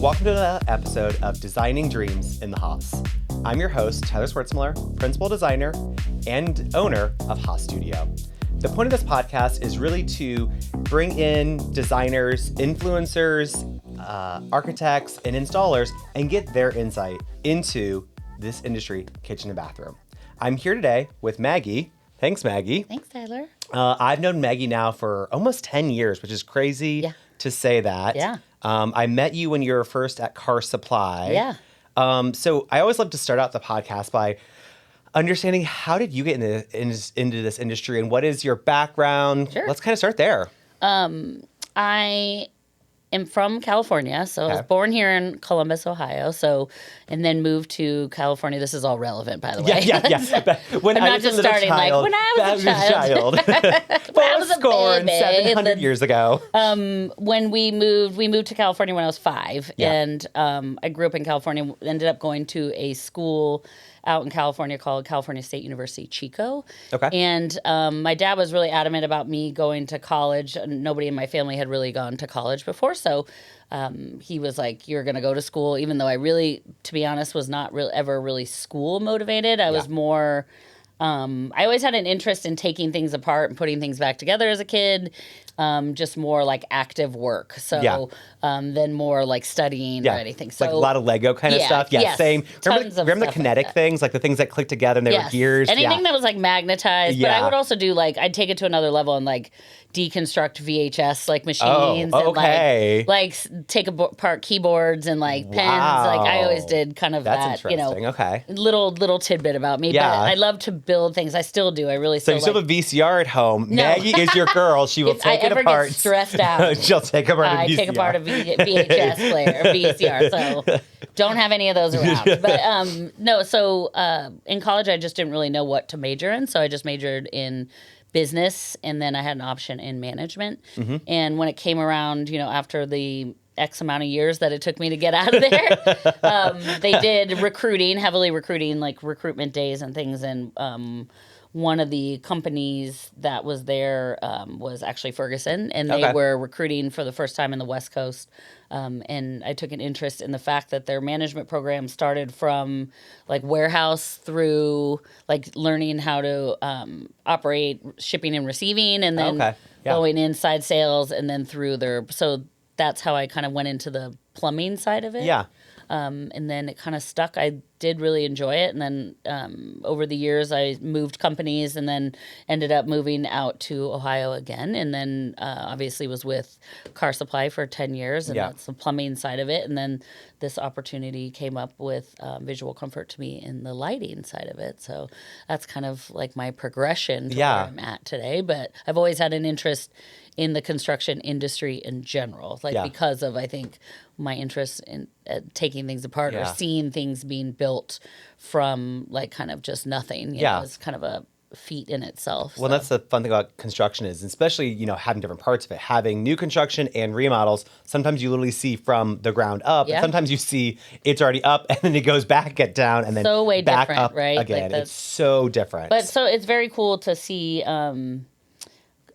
Welcome to another episode of Designing Dreams in the Haas. I'm your host, Tyler Swartzmiller, principal designer and owner of Haas Studio. The point of this podcast is really to bring in designers, influencers, architects, and installers and get their insight into this industry, kitchen and bathroom. I'm here today with Maggie. Thanks, Maggie. Thanks, Tyler. I've known Maggie now for almost 10 years, which is crazy to say that. Yeah. I met you when you were first at Car Supply. Yeah. So I always love to start out the podcast by understanding how did you get into this industry and what is your background? Sure. Let's kind of start there. I am from California, so I was Okay. born here in Columbus, Ohio. And then moved to California. This is all relevant, by the way. Yeah. When I'm I not was just a little starting child, like when I was a child. When I was a baby, 700 years ago. When we moved to California when I was 5, Yeah. and I grew up in California. Ended up going to a school out in California called California State University, Chico. Okay. And my dad was really adamant about me going to college. Nobody in my family had really gone to college before, so he was like, "You're going to go to school," even though I really, to be honest, was not ever really school motivated. I was more. I always had an interest in taking things apart and putting things back together as a kid. Just more like active work. So then more like studying or anything. So like a lot of Lego kind of stuff. Yeah, yes, same. tons of Remember the stuff kinetic like that. things, like the things that click together and they were gears? Anything that was like magnetized. But Yeah. I would also do like, I'd take it to another level and like deconstruct VHS like machines okay. and like take apart keyboards and like pens. Like I always did kind of That's that, you know, interesting. Okay. little tidbit about me. Yeah. But I love to build things. I still do. I really So still you still like, have a VCR at home. No. Maggie is your girl. She will if I take it ever apart. get stressed out, She'll take apart a VCR. I take apart a VHS player, VCR. So don't have any of those around. But no, so in college, I just didn't really know what to major in. So I just majored in business, and then I had an option in management. Mm-hmm. And when it came around, you know, after the X amount of years that it took me to get out of there, they did recruiting, heavily recruiting, like recruitment days and things. And one of the companies that was there was actually Ferguson, and they were recruiting for the first time in the West Coast. And I took an interest in the fact that their management program started from like warehouse through like learning how to operate shipping and receiving, and then going inside sales, and then through their. So that's how I kind of went into the plumbing side of it. Yeah. And then it kind of stuck. I did really enjoy it. And then over the years, I moved companies and then ended up moving out to Ohio again. And then obviously was with Car Supply for 10 years. And that's the plumbing side of it. And then this opportunity came up with Visual Comfort to me in the lighting side of it. So that's kind of like my progression to where I'm at today. But I've always had an interest in the construction industry in general, like because of, I think, my interest in taking things apart or seeing things being built from like kind of just nothing. You know, it's kind of a feat in itself. Well, that's the fun thing about construction is, especially, you know, having different parts of it, having new construction and remodels. Sometimes you literally see from the ground up. And sometimes you see it's already up and then it goes back, get down, and then so way back different, up right? again. Like it's so different. But so it's very cool to see.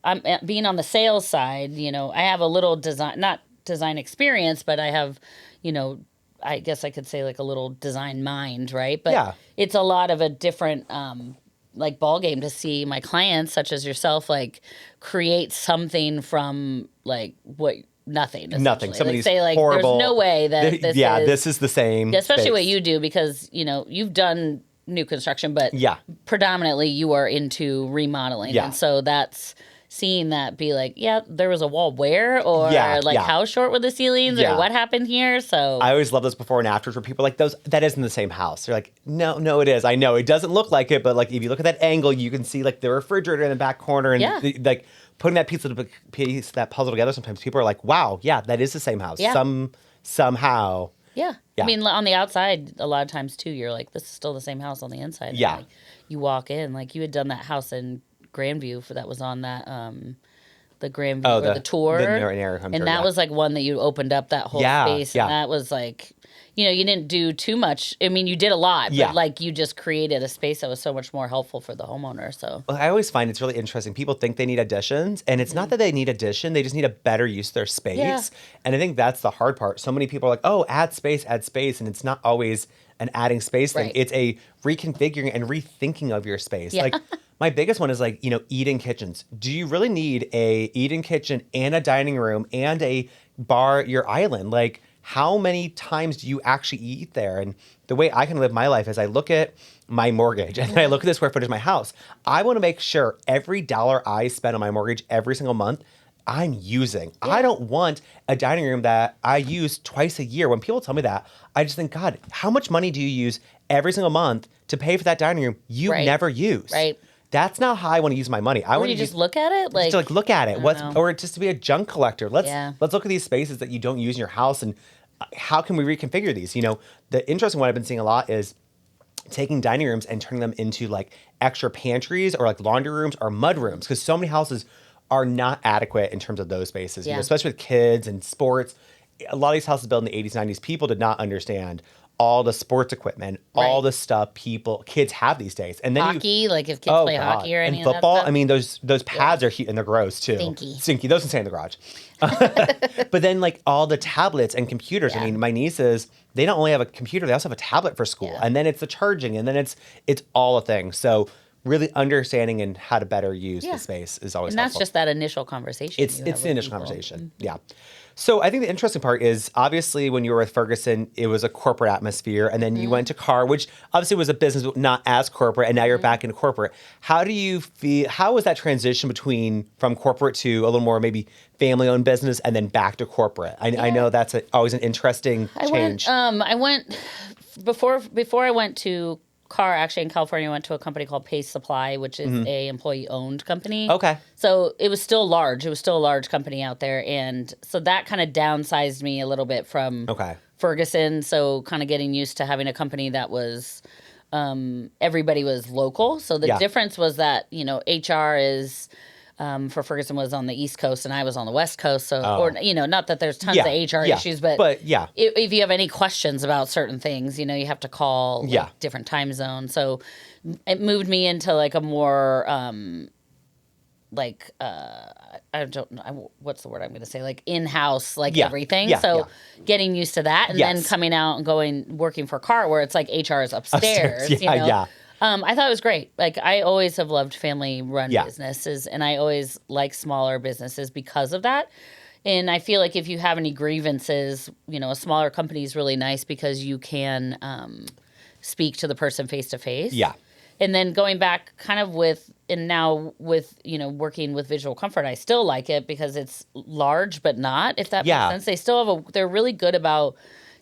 I'm being on the sales side. You know, I have a little not design experience, but I have, you know, I guess I could say like a little design mind, right? But it's a lot of a different like ball game to see my clients, such as yourself, like create something from like what nothing. Nothing. Somebody's say like horrible. There's no way that this is the same. Especially space. what you do, because you know you've done new construction, but predominantly you are into remodeling, and so that's. Seeing that be like, there was a wall where, or how short were the ceilings, or what happened here. So I always love those before and afters where people are like, that isn't the same house. They're like, no, it is. I know it doesn't look like it, but like if you look at that angle, you can see like the refrigerator in the back corner, and like putting that piece that puzzle together. Sometimes people are like, wow, that is the same house. Somehow. Yeah. I mean, on the outside, a lot of times too, you're like, this is still the same house on the inside. Yeah. And, like, you walk in, like you had done that house in Grandview that was on that the Grand View or the tour. The narrow home and tour, that yeah. was like one that you opened up that whole space. Yeah. And that was like, you know, you didn't do too much. I mean, you did a lot, but Yeah. like you just created a space that was so much more helpful for the homeowner. So Well, I always find it's really interesting. People think they need additions, and it's not that they need addition. They just need a better use of their space. Yeah. And I think that's the hard part. So many people are like, oh, add space. And it's not always an adding space thing. Right. It's a reconfiguring and rethinking of your space. Yeah. Like my biggest one is like, you know, eat-in kitchens. Do you really need a eat-in kitchen and a dining room and a bar at your island? Like, how many times do you actually eat there? And the way I can live my life is I look at my mortgage and I look at the square footage of my house. I want to make sure every dollar I spend on my mortgage every single month, I'm using. I don't want a dining room that I use twice a year. When people tell me that, I just think, God, how much money do you use every single month to pay for that dining room you never use? Right. That's not how I want to use my money. I or want you to just look at it, like to like look at it. know. Or just to be a junk collector. Let's Yeah. look at these spaces that you don't use in your house and how can we reconfigure these? You know, the interesting one I've been seeing a lot is taking dining rooms and turning them into like extra pantries or like laundry rooms or mud rooms, because so many houses are not adequate in terms of those spaces, you know, especially with kids and sports. A lot of these houses built in the 80s, 90s, people did not understand all the sports equipment, all the stuff kids have these days. And then hockey, like if kids play hockey or any and of football, that stuff. I mean, those pads are and they're gross too. Stinky. Those can stay in the garage. But then like all the tablets and computers. I mean, my nieces, they not only have a computer, they also have a tablet for school. And then it's the charging, and then it's all a thing. So really understanding and how to better use the space is always and that's helpful. just that initial conversation. It's the initial conversation. Yeah. So I think the interesting part is obviously when you were with Ferguson, it was a corporate atmosphere, and then you went to Carr, which obviously was a business but not as corporate, and now you're back into corporate. How do you feel? How was that transition from corporate to a little more maybe family-owned business and then back to corporate? I know that's always an interesting change. I went before I went to Carr, actually in California, I went to a company called Pace Supply, which is a employee-owned company. Okay. So it was still large. It was still a large company out there. And so that kind of downsized me a little bit from Ferguson. So kind of getting used to having a company that was, everybody was local. So the difference was that, you know, HR is... for Ferguson was on the East Coast and I was on the West Coast. So, or, you know, not that there's tons of HR issues, but if you have any questions about certain things, you know, you have to call different time zones. So it moved me into like a more, what's the word I'm going to say? Like in-house, like everything. Getting used to that and then coming out and working for Carr where it's like HR is upstairs. You know? I thought it was great. Like I always have loved family-run businesses, and I always like smaller businesses because of that. And I feel like if you have any grievances, you know, a smaller company is really nice because you can speak to the person face to face. Yeah. And then going back, kind of now with you know working with Visual Comfort, I still like it because it's large but not. If that makes sense, they still have they're really good about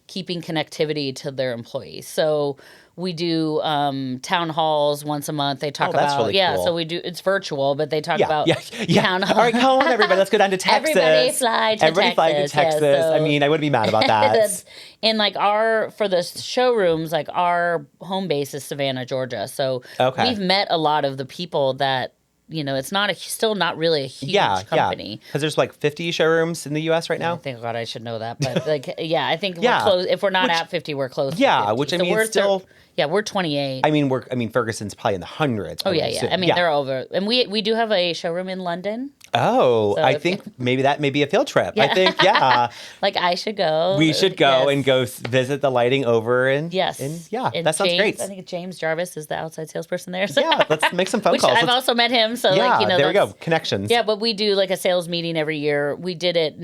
keeping connectivity to their employees. So we do town halls once a month. They talk about really cool. So we do. It's virtual, but they talk about town halls. All right, come on, everybody. Let's go down to Texas. Everybody fly to Texas. I mean, I wouldn't be mad about that. And like for the showrooms, like our home base is Savannah, Georgia. So we've met a lot of the people that. You know, it's still not really a huge company. Because there's like 50 showrooms in the U.S. right now. Thank God I should know that. But like, I think we're close. If we're not at 50, we're close. Yeah, to 50. which I mean, still. We're 28. I mean, Ferguson's probably in the hundreds. Oh yeah. I mean, they're over, and we do have a showroom in London. Oh, so I think maybe that may be a field trip. I think, like I should go. We should go and go visit the lighting over and that sounds great. I think James Jarvis is the outside salesperson there. So. Yeah, let's make some phone calls. I've also met him. So there we go, connections. Yeah, but we do like a sales meeting every year. We did it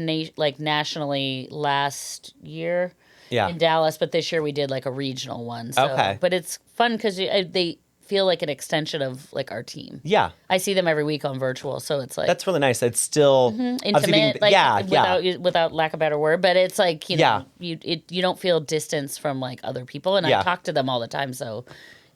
nationally last year. In Dallas, but this year we did like a regional one. So, but it's fun because they feel like an extension of like our team. Yeah, I see them every week on virtual, so it's like that's really nice. It's still intimate, without lack of a better word. But it's like you know, you don't feel distance from like other people, and I talk to them all the time, so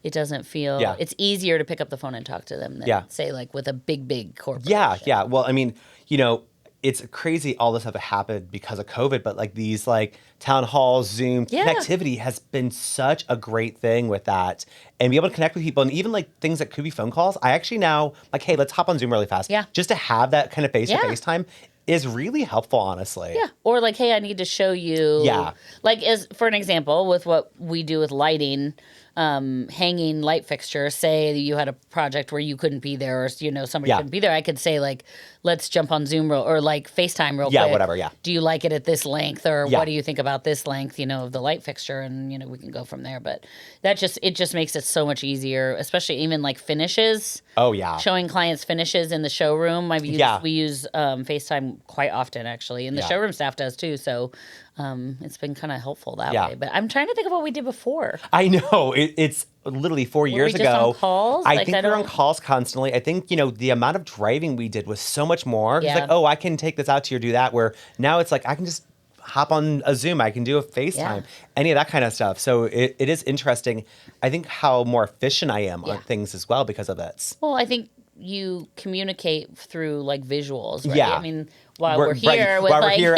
it doesn't feel. It's easier to pick up the phone and talk to them than say like with a big corporation. Yeah. Well, I mean, you know. it's crazy all this stuff that happened because of COVID, but like these like town halls, Zoom connectivity has been such a great thing with that, and be able to connect with people, and even like things that could be phone calls. I actually now like, hey, let's hop on Zoom really fast. Yeah. Just to have that kind of face-to-face time is really helpful, honestly. Yeah. Or like, hey, I need to show you. Yeah. Like, as for an example, with what we do with lighting, hanging light fixtures, say you had a project where you couldn't be there, or somebody couldn't be there, I could say like, let's jump on Zoom or like FaceTime real quick. Yeah, whatever, yeah. Do you like it at this length, or what do you think about this length, of the light fixture, and we can go from there. But it just makes it so much easier, especially even like finishes. Oh yeah. Showing clients finishes in the showroom. We use FaceTime quite often, actually, and the showroom staff does too. So it's been kind of helpful that way. But I'm trying to think of what we did before. I know. It's literally 4 years ago. Just on calls? I think we were on calls constantly. I think, the amount of driving we did was so much more. It's like, I can take this out to you or do that. Where now it's like, I can just hop on a Zoom. I can do a FaceTime, any of that kind of stuff. So it is interesting. I think how more efficient I am on things as well because of this. Well, I think you communicate through like visuals, right? Yeah. I mean, while we're here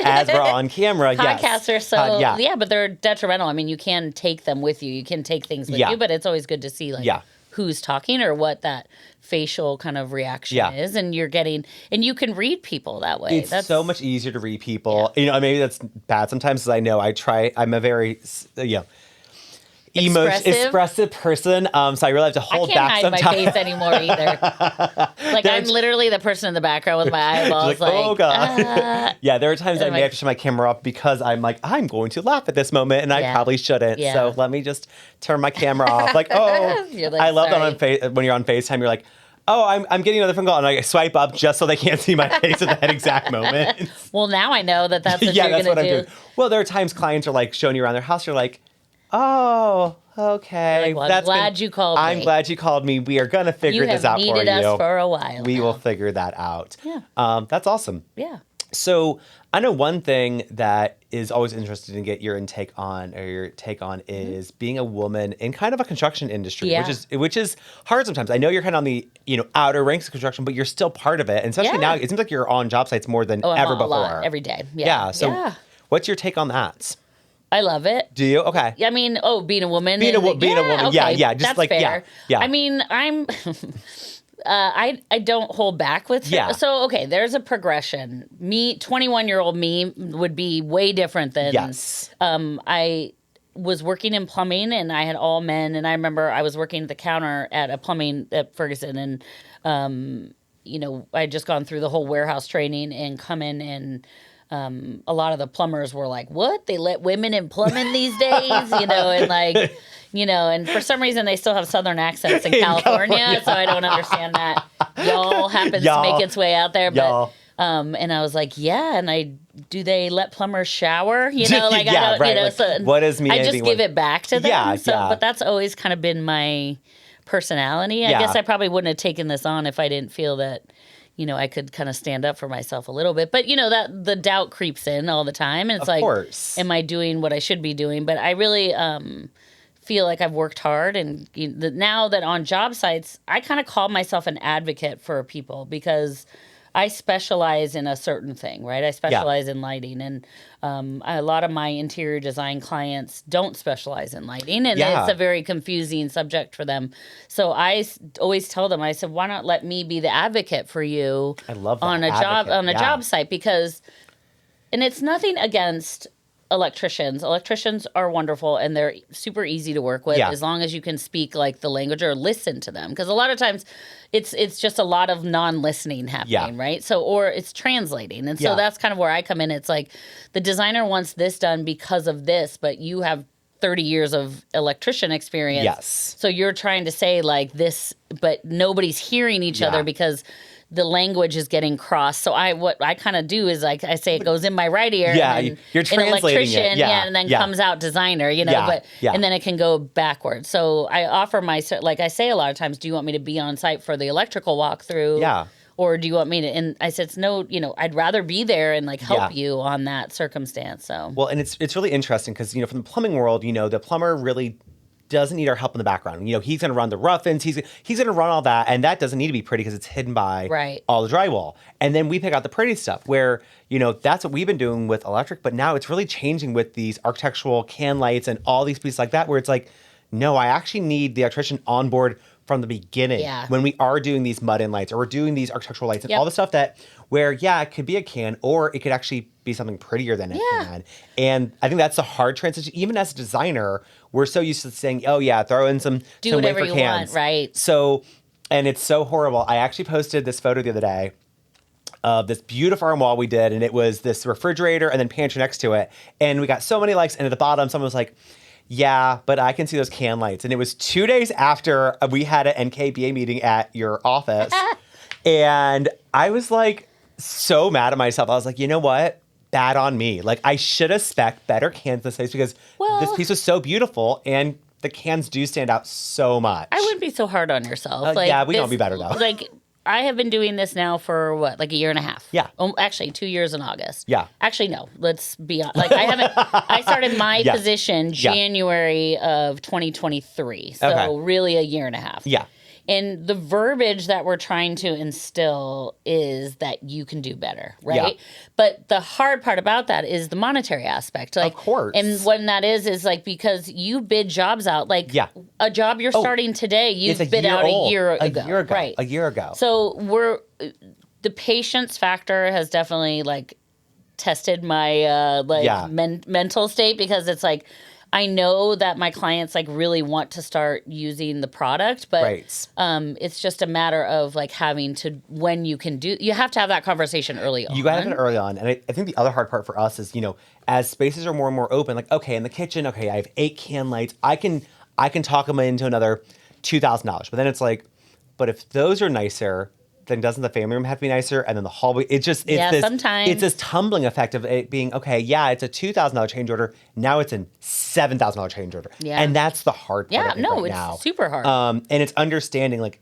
as we're on camera, podcasters, so but they're detrimental. I mean, you can take them with you. You can take things with you, but it's always good to see who's talking or what that facial kind of reaction is, and you're getting, and you can read people that way. It's so much easier to read people. Maybe that's bad sometimes, because I know I'm a very expressive person, so I really have to hold back sometimes. I can't hide my face anymore either. Like, I'm literally the person in the background with my eyeballs like oh god. Yeah, there are times I may have to shut my camera off because I'm like, I'm going to laugh at this moment, and I probably shouldn't. So let me just turn my camera off. Like, I love that when you're on FaceTime, you're like, I'm getting another phone call, and I swipe up just so they can't see my face at that exact moment. Well, now I know that's what you're going to do. I'm doing. Well, there are times clients are like showing you around their house, you're like, oh, okay. Like, well, I'm glad you called me. I'm glad you called me. We are going to figure this out for you. You have needed us for a while. We will figure that out. Yeah. That's awesome. Yeah. So I know one thing that is always interesting to get your take on is being a woman in kind of a construction industry, which is hard sometimes. I know you're kind of on the outer ranks of construction, but you're still part of it. And especially now, it seems like you're on job sites more than ever before. Lot, every day. Yeah. So what's your take on that? I love it. Do you? Okay. I mean, being a woman. Being a woman. Okay, just that's like fair. Yeah. I mean, I'm. I don't hold back with. So there's a progression. 21-year-old me would be way different than. Yes. I was working in plumbing, and I had all men, and I remember I was working at the counter at a plumbing at Ferguson, and I had just gone through the whole warehouse training and come in and. A lot of the plumbers were like, what? They let women in plumbing these days? And like, and for some reason they still have Southern accents in California, so I don't understand that. Y'all happens to make its way out there. But, and I was like, and do they let plumbers shower? I don't, right. So what is me? I just give it back to them. But that's always kind of been my personality. I guess I probably wouldn't have taken this on if I didn't feel that, I could kind of stand up for myself a little bit. But, that the doubt creeps in all the time. And it's like, am I doing what I should be doing? But I really feel like I've worked hard. And now that on job sites, I kind of call myself an advocate for people because I specialize in a certain thing, right? I specialize in lighting. And a lot of my interior design clients don't specialize in lighting. And it's a very confusing subject for them. So I always tell them, I said, why not let me be the advocate for you on a job site? Because, and it's nothing against electricians. Electricians are wonderful, and they're super easy to work with as long as you can speak like the language or listen to them. Because a lot of times it's just a lot of non-listening happening, right? So, or it's translating. And so that's kind of where I come in. It's like the designer wants this done because of this, but you have 30 years of electrician experience. Yes. So you're trying to say like this, but nobody's hearing each other because the language is getting crossed. So what I kind of do is like I say it goes in my right ear. Yeah, and you're translating it. And then comes out designer. And then it can go backwards. So I offer like I say a lot of times, do you want me to be on site for the electrical walkthrough? Yeah. Or do you want me to? And I said, no. I'd rather be there and like help you on that circumstance. So well, and it's really interesting because from the plumbing world, the plumber really doesn't need our help in the background. He's going to run the rough-ins. He's going to run all that, and that doesn't need to be pretty because it's hidden by all the drywall. And then we pick out the pretty stuff where, that's what we've been doing with electric, but now it's really changing with these architectural can lights and all these pieces like that where it's like, no, I actually need the electrician on board from the beginning when we are doing these mud-in lights or we're doing these architectural lights and all the stuff that where, it could be a can or it could actually be something prettier than a can. And I think that's a hard transition. Even as a designer, we're so used to saying, oh, yeah, throw in some whatever wafer you cans. want, right? So, and it's so horrible. I actually posted this photo the other day of this beautiful farm wall we did, and it was this refrigerator and then pantry next to it. And we got so many likes, and at the bottom, someone was like, yeah, but I can see those can lights. And it was 2 days after we had an NKBA meeting at your office. And I was like so mad at myself. I was like, you know what? Bad on me. Like, I should have spec'd better cans this place because this piece was so beautiful and the cans do stand out so much. I wouldn't be so hard on yourself. We don't be better though. Like, I have been doing this now for what, like a year and a half? Yeah. Actually, 2 years in August. Yeah. Actually, no. Let's be honest. Like, I started my position January of 2023. So really a year and a half. Yeah. And the verbiage that we're trying to instill is that you can do better, right? Yeah. But the hard part about that is the monetary aspect. Like, of course. And when that is like because you bid jobs out. Like a job you're starting today, you've bid out a year ago. Right. A year ago. So the patience factor has definitely like tested my mental state because it's like, I know that my clients like really want to start using the product, but it's just a matter of like having to you have to have that conversation early on. You got to have it early on. And I think the other hard part for us is, as spaces are more and more open, like, okay, in the kitchen, okay, I have 8 can lights. I can talk them into another $2,000. But then it's like, but if those are nicer, then doesn't the family room have to be nicer? And then the hallway, sometimes. It's this tumbling effect of it being, okay, it's a $2,000 change order. Now it's a $7,000 change order. Yeah. And that's the hard part it's super hard. And it's understanding, like,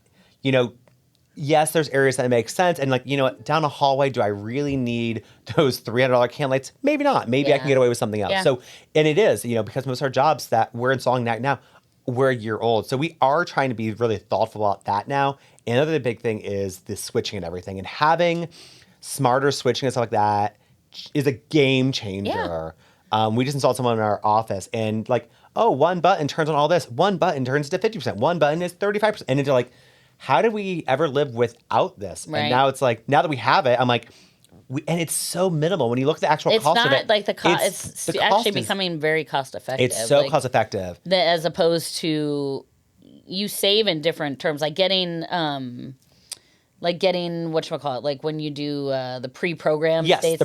yes, there's areas that make sense. And like, down a hallway, do I really need those $300 can lights? Maybe not. Maybe I can get away with something else. Yeah. So, and it is, because most of our jobs that we're installing now, we're a year old. So we are trying to be really thoughtful about that now. And another big thing is the switching and everything. And having smarter switching and stuff like that is a game changer. Yeah. We just installed someone in our office and like, oh, one button turns on all this. One button turns to 50%. One button is 35%. And they're like, how did we ever live without this? Right. And now it's like, now that we have it, I'm like, and it's so minimal when you look at the actual cost of it. It's not like the cost. It's actually becoming very cost effective. It's so cost effective. As opposed to you save in different terms, like getting whatchamacallit, like when you do the pre-program states,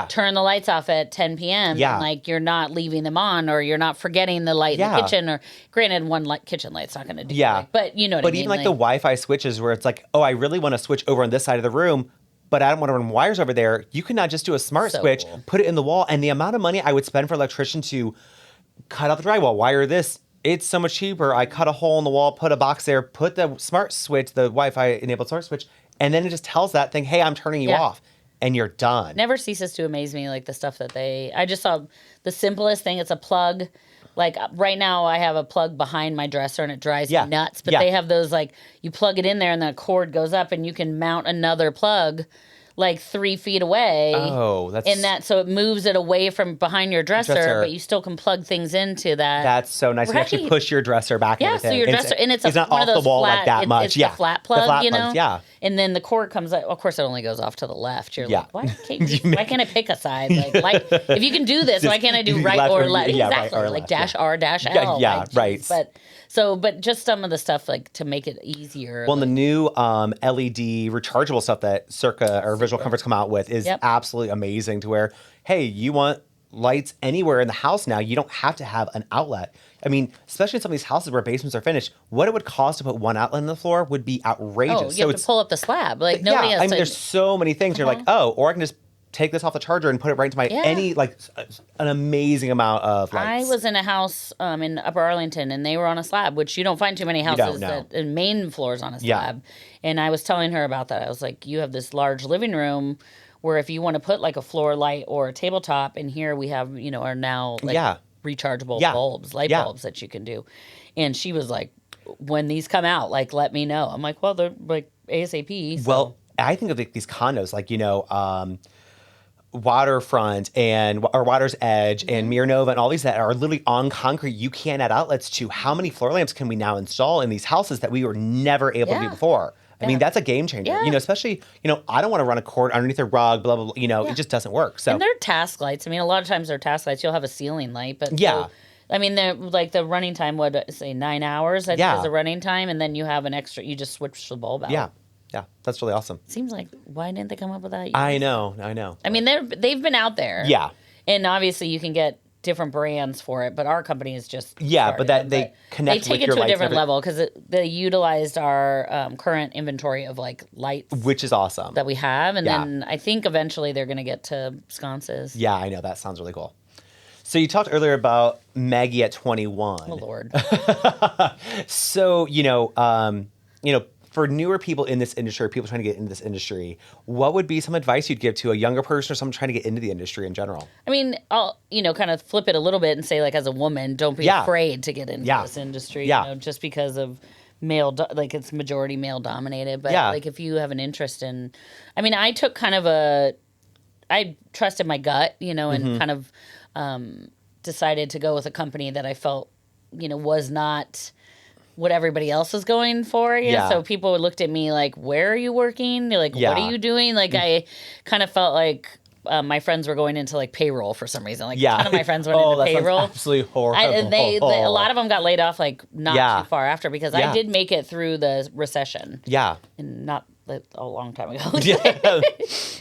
turn the lights off at 10 p.m. Yeah. And like you're not leaving them on or you're not forgetting the light in the kitchen. Or granted, one kitchen light's not going to do that. But you know what I mean. But even like the Wi-Fi switches where it's like, oh, I really want to switch over on this side of the room, but I don't want to run wires over there. You can not just do a smart switch, cool. Put it in the wall, and the amount of money I would spend for an electrician to cut out the drywall, wire this, it's so much cheaper. I cut a hole in the wall, put a box there, put the smart switch, the Wi-Fi enabled smart switch, and then it just tells that thing, hey, I'm turning you off, and you're done. Never ceases to amaze me, like the stuff that I just saw the simplest thing. It's a plug. Like right now I have a plug behind my dresser and it drives me nuts. But they have those like you plug it in there and the cord goes up and you can mount another plug like 3 feet away. Oh, that's... so it moves it away from behind your dresser, but you still can plug things into that. That's so nice. You actually push your dresser back. Yeah, so your dresser, and it's not one off of those the wall flat, like that much. It's the flat plug, the flat you know? plugs, yeah. And then the cord comes out. Of course, it only goes off to the left. You're like, why can't I pick a side? Like, if you can do this, why can't I do right or left? Yeah, exactly. Right or like left, dash R, dash L. Yeah, like, right. But just some of the stuff like to make it easier. Well, the new LED rechargeable stuff that Circa or Visual Comforts come out with is absolutely amazing to where, hey, you want lights anywhere in the house now. You don't have to have an outlet. I mean, especially in some of these houses where basements are finished, what it would cost to put one outlet in the floor would be outrageous. Oh, you have to pull up the slab. Like nobody has to. There's so many things. You're like, or I can just take this off the charger and put it right into my an amazing amount of lights. I was in a house in Upper Arlington and they were on a slab, which you don't find too many houses that the main floors on a slab. Yeah. And I was telling her about that. I was like, you have this large living room where if you want to put like a floor light or a tabletop, and here we have, are now rechargeable Yeah. bulbs, light Yeah. bulbs that you can do. And she was like, when these come out, like, let me know. I'm like, well, they're like ASAP. So. Well, I think of these condos, like, Waterfront or Water's Edge and Miranova and all these that are literally on concrete. You can't add outlets to. How many floor lamps can we now install in these houses that we were never able to do before? I mean, that's a game changer. Yeah. Especially, I don't want to run a cord underneath a rug, blah, blah, blah. It just doesn't work. So, and they're task lights. I mean, a lot of times they're task lights. You'll have a ceiling light, but Yeah. I mean, they're like the running time, what, say 9 hours, I think is the running time. And then you have an extra, you just switch the bulb out. Yeah. Yeah. That's really awesome. Seems like, why didn't they come up with that? I know. I mean, they've been out there. Yeah. And obviously you can get different brands for it, but our company is just but that they connect they take with it your to a lights different level because they utilized our current inventory of like lights which is awesome. that we have, and Yeah. then I think eventually they're going to get to sconces. Yeah, I know. That sounds really cool. So you talked earlier about Maggie at 21. Oh Lord. So, for newer people in this industry, or people trying to get into this industry, what would be some advice you'd give to a younger person or someone trying to get into the industry in general? I mean, I'll kind of flip it a little bit and say, like, as a woman, don't be afraid to get into this industry. Just because of it's majority male dominated. But like, if you have an interest in, I mean, I took kind of I trusted my gut, and kind of decided to go with a company that I felt, was not what everybody else was going for. So people looked at me like, where are you working? They're like, what are you doing? Like, I kind of felt like my friends were going into like payroll for some reason. Like, a ton of my friends went into payroll. Absolutely horrible. And a lot of them got laid off like not too far after because I did make it through the recession. Yeah. And not a long time ago.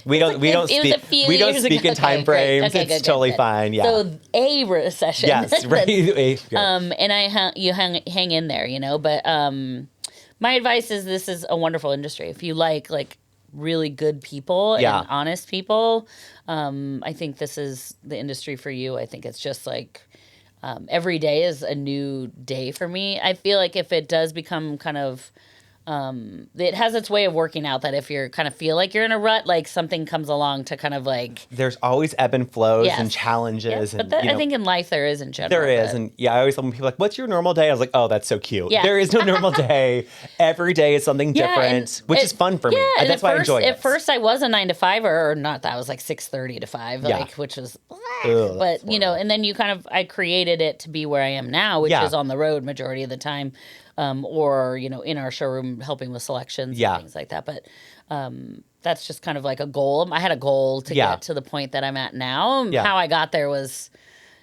We don't speak in time frames. It's totally fine. Yeah. So a recession. Yes. Right. And you hang in there, but my advice is this is a wonderful industry. If you like really good people and honest people, I think this is the industry for you. I think it's just like every day is a new day for me. I feel like if it does become kind of it has its way of working out that if you're kind of feel like you're in a rut, like something comes along to kind of like there's always ebb and flows and challenges. Yeah, but I think in life there is in general. There is. And I always tell people like, what's your normal day? I was like, oh, that's so cute. Yeah. There is no normal day. Every day is something different, which is fun for me. And that's why I enjoy it. At first I was a 9 to 5 or not that I was like 6:30 to 5, which was but and then I created it to be where I am now, which is on the road majority of the time. Or, in our showroom helping with selections and things like that. But that's just kind of like a goal. I had a goal to get to the point that I'm at now. How I got there was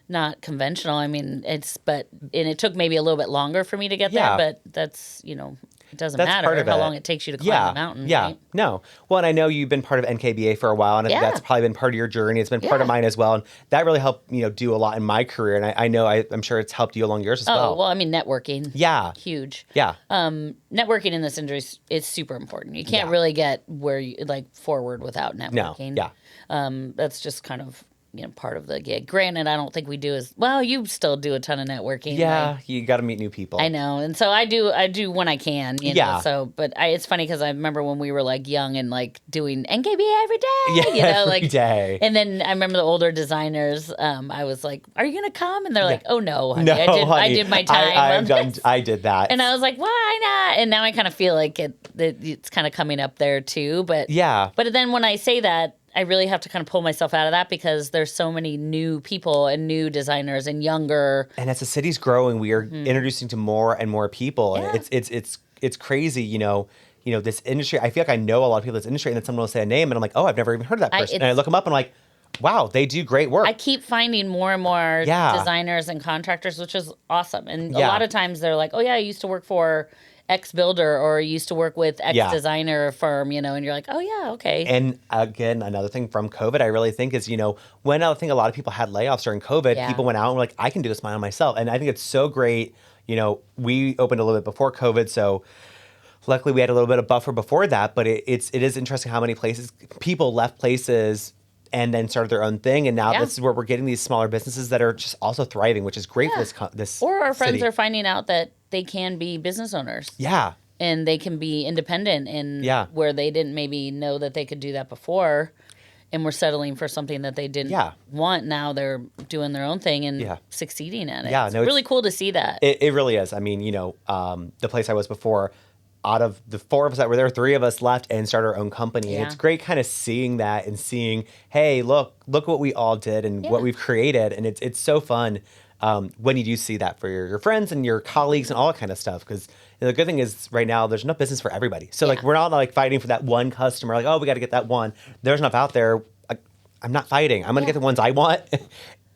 not conventional. I mean, it took maybe a little bit longer for me to get there, but that's, it doesn't matter how long it takes you to climb the mountain. Yeah. Right? No. Well, and I know you've been part of NKBA for a while, and I think that's probably been part of your journey. It's been part of mine as well. And that really helped, do a lot in my career. And I know I'm sure it's helped you along yours as well. Oh, well, I mean, networking. Yeah. Huge. Yeah. Networking in this industry is super important. You can't really get where you forward without networking. No. Yeah. That's just kind of part of the gig. Granted, I don't think we do as well. You still do a ton of networking. Yeah, you got to meet new people. I know, and so I do when I can. You know, so, but it's funny because I remember when we were young and doing NKBA every day. Yeah, every day. And then I remember the older designers. I was like, "Are you gonna come?" And they're like, "Oh no, honey. I did my time. I did that." And I was like, "Why not?" And now I kind of feel like it's kind of coming up there too. But But then when I say that, I really have to kind of pull myself out of that because there's so many new people and new designers and younger. And as the city's growing, we are introducing to more and more people. Yeah. And it's crazy, this industry. I feel like I know a lot of people in this industry, and then someone will say a name, and I'm like, oh, I've never even heard of that person. And I look them up, and I'm like, wow, they do great work. I keep finding more and more designers and contractors, which is awesome. And a lot of times they're like, oh, yeah, I used to work for X builder or used to work with X designer firm, and you're like, oh yeah, okay. And again, another thing from COVID, I really think is, when I think a lot of people had layoffs during COVID, people went out and were like, I can do this by myself. And I think it's so great. We opened a little bit before COVID, so luckily we had a little bit of buffer before that, but it is interesting how many people left places and then started their own thing. And now this is where we're getting these smaller businesses that are just also thriving, which is great for this Or our friends city. are finding out that they can be business owners. Yeah. And they can be independent in where they didn't maybe know that they could do that before. and were settling for something that they didn't want. Now they're doing their own thing and succeeding at it. Yeah, it's really cool to see that. It really is. I mean, the place I was before, out of the 4 of us that were there, 3 of us left and started our own company. And it's great kind of seeing that and seeing, hey, look what we all did and what we've created. And it's so fun when you do see that for your friends and your colleagues and all that kind of stuff. Because the good thing is right now there's enough business for everybody. So like we're not like fighting for that one customer. Like, oh, we got to get that one. There's enough out there. I'm not fighting. I'm going to get the ones I want.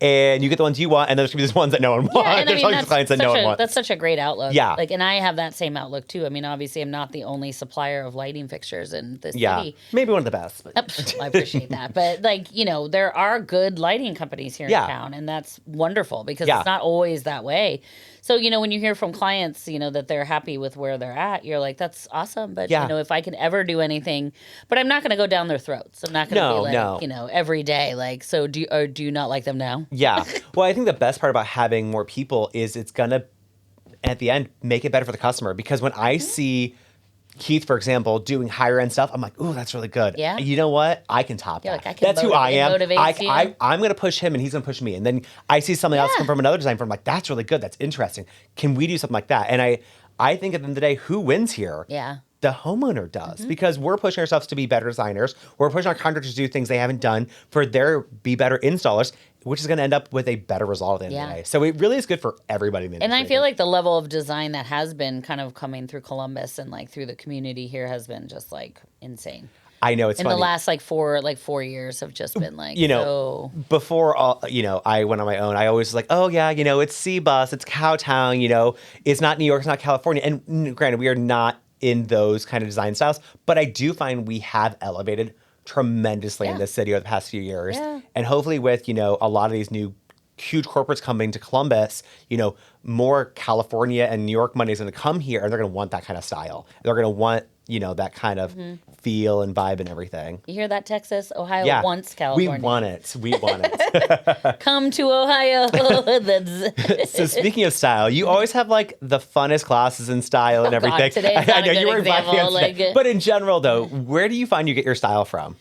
And you get the ones you want, and there's going to be these ones that no one wants. And there's always clients that no one wants. That's such a great outlook. Yeah. Like, and I have that same outlook, too. I mean, obviously, I'm not the only supplier of lighting fixtures in the city. Maybe one of the best. But. I appreciate that. But, like, there are good lighting companies here in town, and that's wonderful because it's not always that way. So, when you hear from clients, that they're happy with where they're at, you're like, that's awesome. But, if I can ever do anything, but I'm not going to go down their throats. I'm not going to be like, every day, like, so do you not like them now? Yeah. Well, I think the best part about having more people is it's going to, at the end, make it better for the customer. Because when I see Keith, for example, doing higher end stuff, I'm like, ooh, that's really good. Yeah. You know what? I can top that. Like, I can that's who I am. I'm going to push him and he's going to push me. And then I see something else come from another design firm. I'm like, that's really good. That's interesting. Can we do something like that? And I think at the end of the day, who wins here? Yeah. The homeowner does, because we're pushing ourselves to be better designers. We're pushing our contractors to do things they haven't done for their be better installers, which is going to end up with a better result at the end of the day. So it really is good for everybody in the industry. And I feel like the level of design that has been kind of coming through Columbus and like through the community here has been just like insane. I know, it's funny. In the last like 4 years have just been like, before I went on my own, I always was like, oh yeah, it's C-Bus, it's Cowtown, it's not New York, it's not California. And granted, we are not in those kind of design styles, but I do find we have elevated tremendously in this city over the past few years. Yeah. And hopefully with, a lot of these new huge corporates coming to Columbus, more California and New York money is going to come here and they're going to want that kind of style. They're going to want, that kind of feel and vibe and everything. You hear that, Texas? Ohio wants California. We want it. Come to Ohio. So speaking of style, you always have like the funnest classes in style and everything. Today's not I know you were example, but in general though, where do you find you get your style from?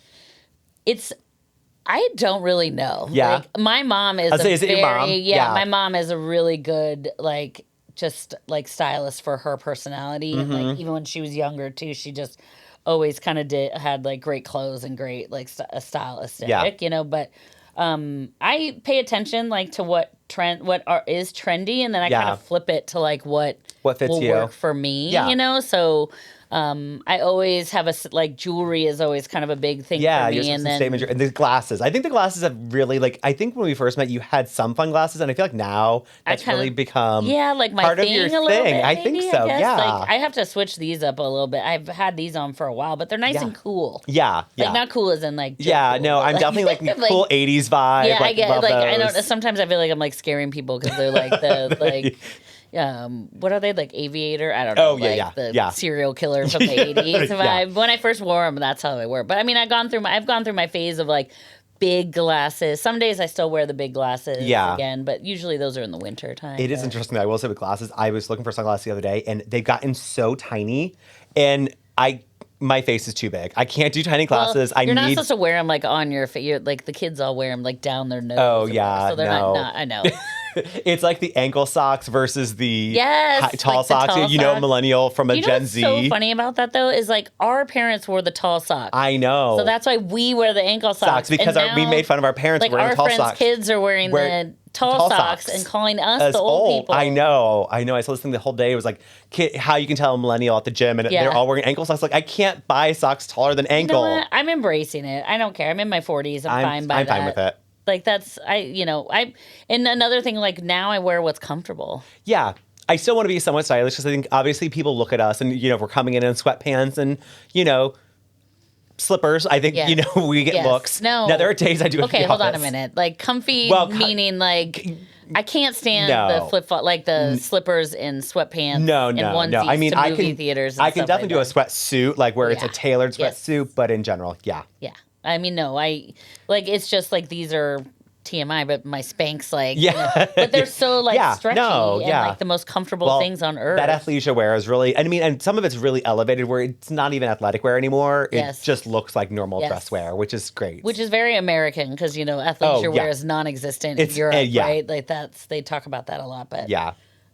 I don't really know. Yeah. Like, my mom is your mom? Yeah, my mom is a really good, like, just, like, stylist for her personality. And, like, even when she was younger, too, she just always kind of had, like, great clothes and great, like, a style aesthetic, But I pay attention, like, to what is trendy, and then I kind of flip it to, like, what fits will you. work for me, So... I always have jewelry is always kind of a big thing for me. And then and the glasses. I think the glasses have really I think when we first met, you had some fun glasses, and I feel like now that's really become my part thing of your a little thing. bit. I think so. Yeah. Like, I have to switch these up a little bit. I've had these on for a while, but they're nice and cool. Yeah. Like not cool as in like. Yeah. Cool, no, I'm definitely like cool '80s vibe. Yeah, I get love I those. don't. Sometimes I feel like I'm like scaring people because they're like the like. What are they, like Aviator? I don't know. The serial killer from the 80s. When I first wore them, that's how they were. But I mean, I've gone through my phase of like big glasses. Some days I still wear the big glasses again, but usually those are in the winter time. It is interesting. I will say with glasses, I was looking for sunglasses the other day, and they've gotten so tiny, and my face is too big. I can't do tiny glasses. You're not supposed to wear them like on your face. Like the kids all wear them like down their nose. Oh yeah, so they're not. I know. It's like the ankle socks versus the tall like socks. The tall millennial from a Gen Z. What's so funny about that though is like our parents wore the tall socks. I know. So that's why we wear the ankle socks because we made fun of our parents wearing the tall socks. Our friends' kids are wearing the tall socks and calling us the old people. I know. I was listening the whole day. It was like how you can tell a millennial at the gym and they're all wearing ankle socks. Like I can't buy socks taller than ankle. You know what? I'm embracing it. I don't care. I'm in my 40s. I'm fine with it. Like that's and another thing, like now I wear what's comfortable. Yeah. I still want to be somewhat stylish because I think obviously people look at us and if we're coming in sweatpants and slippers, I think we get looks. No, now there are days I do. Okay, hold on a minute. Like comfy, meaning like I can't stand the flip flop, like the slippers and sweatpants. No. I mean, I can theaters. I can definitely do a sweatsuit, like where it's a tailored sweatsuit, but in general, yeah. I mean, no, it's just like these are TMI, but my Spanx, like, Yeah. but they're so like stretchy and yeah. like the most comfortable things on earth. That athleisure wear is really, and some of it's really elevated where it's not even athletic wear anymore. It just looks like normal dress wear, which is great. Which is very American because, athleisure wear is non-existent in Europe, right? Like they talk about that a lot, but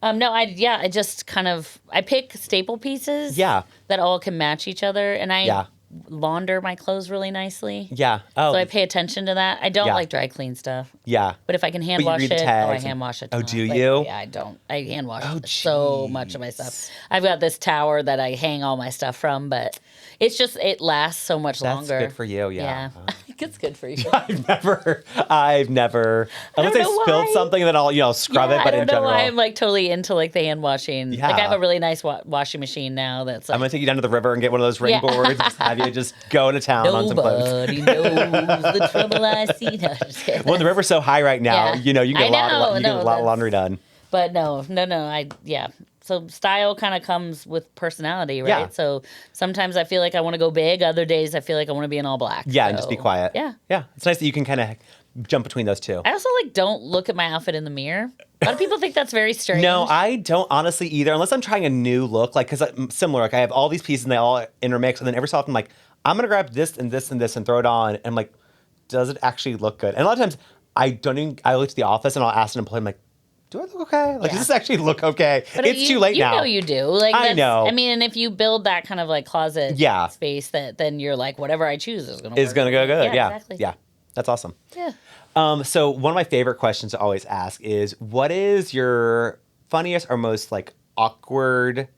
I just kind of, I pick staple pieces that all can match each other, and I launder my clothes really nicely. Yeah. Oh. So I pay attention to that. I don't like dry clean stuff. Yeah. But if I can hand wash it, I hand wash it. Oh, do you? Yeah, I don't. I hand wash so much of my stuff. I've got this tower that I hang all my stuff from, but it's just, it lasts so much longer. That's good for you, yeah. I think it's good for you. I've never, unless I spilled something, then I'll, scrub it, but in general. I don't know why I'm like totally into like the hand washing. Yeah. Like I have a really nice washing machine now that's like, I'm going to take you down to the river and get one of those rain boards, just have you just go to town on some clothes. Nobody knows the trouble I see. No, just kidding. Well, the river's so high right now, you can get a lot of laundry done. But no. So style kind of comes with personality, right? Yeah. So sometimes I feel like I want to go big. Other days I feel like I want to be in all black. Yeah, and just be quiet. Yeah. Yeah. It's nice that you can kind of jump between those two. I also don't look at my outfit in the mirror. A lot of people think that's very strange. No, I don't honestly either, unless I'm trying a new look. Like, because similar, like I have all these pieces and they all intermix, and then every so often I'm like, I'm going to grab this and this and this and throw it on. And I'm like, does it actually look good? And a lot of times I look to the office and I'll ask an employee, I'm like, do I look okay? Like, does this actually look okay? But it's too late now. You know you do. Like, I know. I mean, and if you build that kind of like closet space, then you're like, whatever I choose is going to work. It's going to go good. Yeah, exactly. Yeah. That's awesome. Yeah. So one of my favorite questions to always ask is, what is your funniest or most like awkward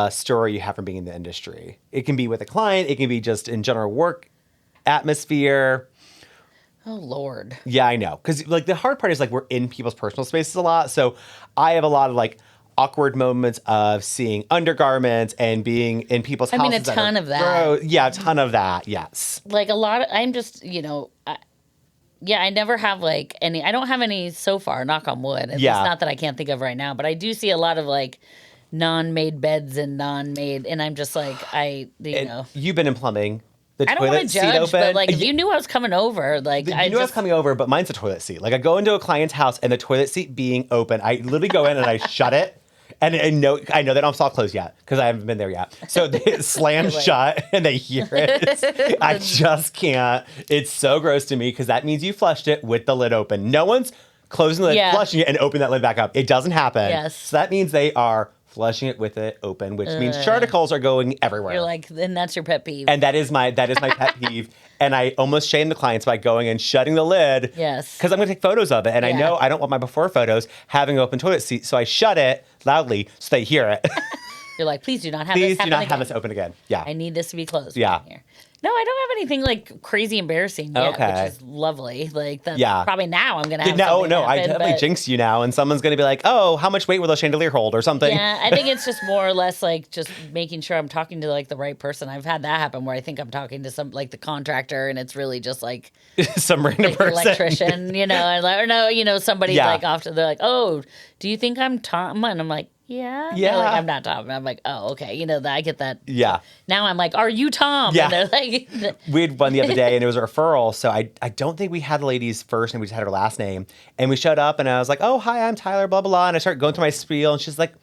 story you have from being in the industry? It can be with a client. It can be just in general work atmosphere. Oh, Lord. Yeah, I know. Because like the hard part is like we're in people's personal spaces a lot. So I have a lot of like awkward moments of seeing undergarments and being in people's houses. I mean, a ton of that. Yeah, a ton of that. Yes. Like a lot of, I'm just, I never have like any, I don't have any so far, knock on wood. It's not that I can't think of right now, but I do see a lot of like non-made beds and non-made, and I'm just like, You've been in plumbing. The I don't want to judge, but like if you knew I was coming over, like I was coming over, but mine's a toilet seat. Like I go into a client's house and the toilet seat being open, I literally go in and I shut it. And I know they don't soft close yet because I haven't been there yet. So it slams shut and they hear it. I just can't. It's so gross to me because that means you flushed it with the lid open. No one's closing the lid, flushing it, and opening that lid back up. It doesn't happen. Yes. So that means they are flushing it with it open, which means charticles are going everywhere. You're like, and that's your pet peeve. And that is my pet peeve. And I almost shame the clients by going and shutting the lid. Yes. Because I'm going to take photos of it. And I know I don't want my before photos having an open toilet seat. So I shut it loudly so they hear it. You're like, please do not have this happen again. Have this open again. Yeah. I need this to be closed. Yeah. Here. No, I don't have anything like crazy embarrassing yet, which is lovely. Like that's probably now I'm gonna have something happen, I definitely jinx you now, and someone's gonna be like, "Oh, how much weight will the chandelier hold?" or something. Yeah, I think it's just more or less like just making sure I'm talking to like the right person. I've had that happen where I think I'm talking to some like the contractor, and it's really just like some random person, electrician, or somebody like often they're like, "Oh, do you think I'm Tom?" And I'm like, yeah. They're like, I'm not Tom. And I'm like, oh, okay. I get that. Yeah. Now I'm like, are you Tom? Yeah. And they're like, we had one the other day and it was a referral. So I don't think we had the lady's first name. We just had her last name. And we showed up and I was like, oh, hi, I'm Tyler, blah, blah, blah. And I started going through my spiel and she's like,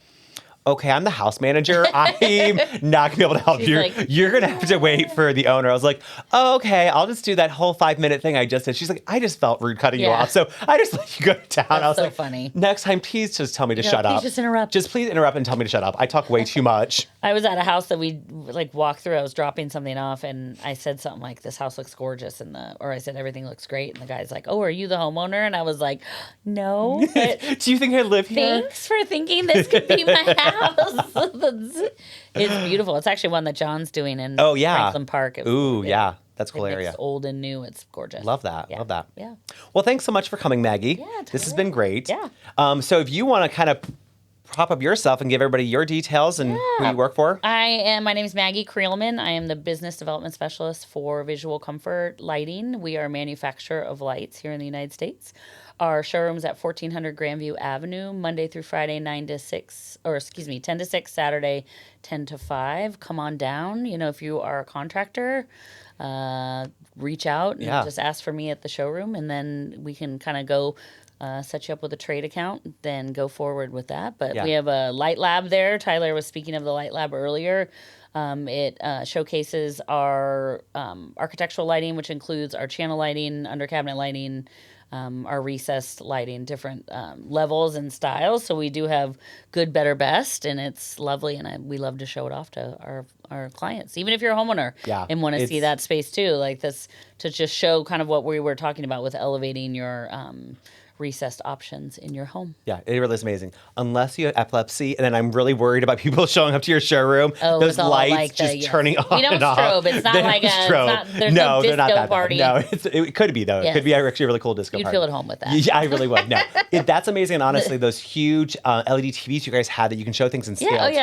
okay, I'm the house manager. I'm not going to be able to help you. Like, you're going to have to wait for the owner. I was like, oh, okay, I'll just do that whole 5-minute thing I just did. She's like, I just felt rude cutting you off. So I just let you go down. I was so like, funny. Next time, please just tell me to shut up. Just interrupt. Just please interrupt and tell me to shut up. I talk way too much. I was at a house that we like walked through. I was dropping something off and I said something like, this house looks gorgeous. Or I said, everything looks great. And the guy's like, oh, are you the homeowner? And I was like, no. But do you think I live here? Thanks for thinking this could be my house. It's beautiful. It's actually one that John's doing in Franklin Park. That's a cool area. It's old and new. It's gorgeous. Love that. Yeah. Love that. Yeah. Well, thanks so much for coming, Maggie. Yeah, totally. This has been great. Yeah. So if you want to kind of prop up yourself and give everybody your details and who you work for. My name is Magi Creelman. I am the business development specialist for Visual Comfort Lighting. We are a manufacturer of lights here in the United States. Our showroom's at 1400 Grandview Avenue, Monday through Friday, 10 to 6, Saturday, 10 to 5. Come on down. If you are a contractor, reach out and just ask for me at the showroom, and then we can kind of go set you up with a trade account, then go forward with that. But we have a light lab there. Tyler was speaking of the light lab earlier. It showcases our architectural lighting, which includes our channel lighting, under cabinet lighting, our recessed lighting, different levels and styles. So we do have good, better, best, and it's lovely. And we love to show it off to our clients, even if you're a homeowner and want to see that space too, like this, to just show kind of what we were talking about with elevating your recessed options in your home. Yeah, it really is amazing. Unless you have epilepsy, and then I'm really worried about people showing up to your showroom. Those lights like just turning on and off. We don't strobe. It's not like there's no disco they're not that party. Bad. No, it could be though. It could be actually a really cool disco You'd party. feel at home with that. Yeah, I really would. No, that's amazing. And honestly, those huge LED TVs you guys have that you can show things in scale too.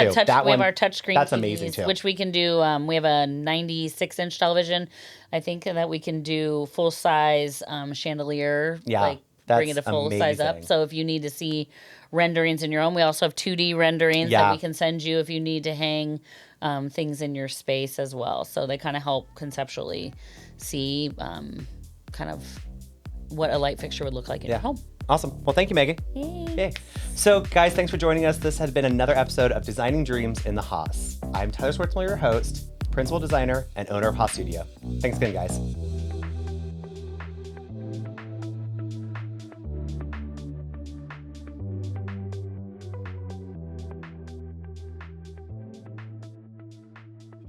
We have our touchscreen That's TVs, amazing too. Which we can do. We have a 96-inch television, I think, that we can do full size chandelier. Yeah. Bring it a full size up. So if you need to see renderings in your own, we also have 2D renderings that we can send you if you need to hang things in your space as well. So they kind of help conceptually see kind of what a light fixture would look like in your home. Awesome. Well, thank you, Megan. Yay. So, guys, thanks for joining us. This has been another episode of Designing Dreams in the Haas. I'm Tyler Swartzmiller, your host, principal designer, and owner of Haas Studio. Thanks again, guys.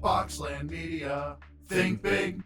Boxland Media. Think big.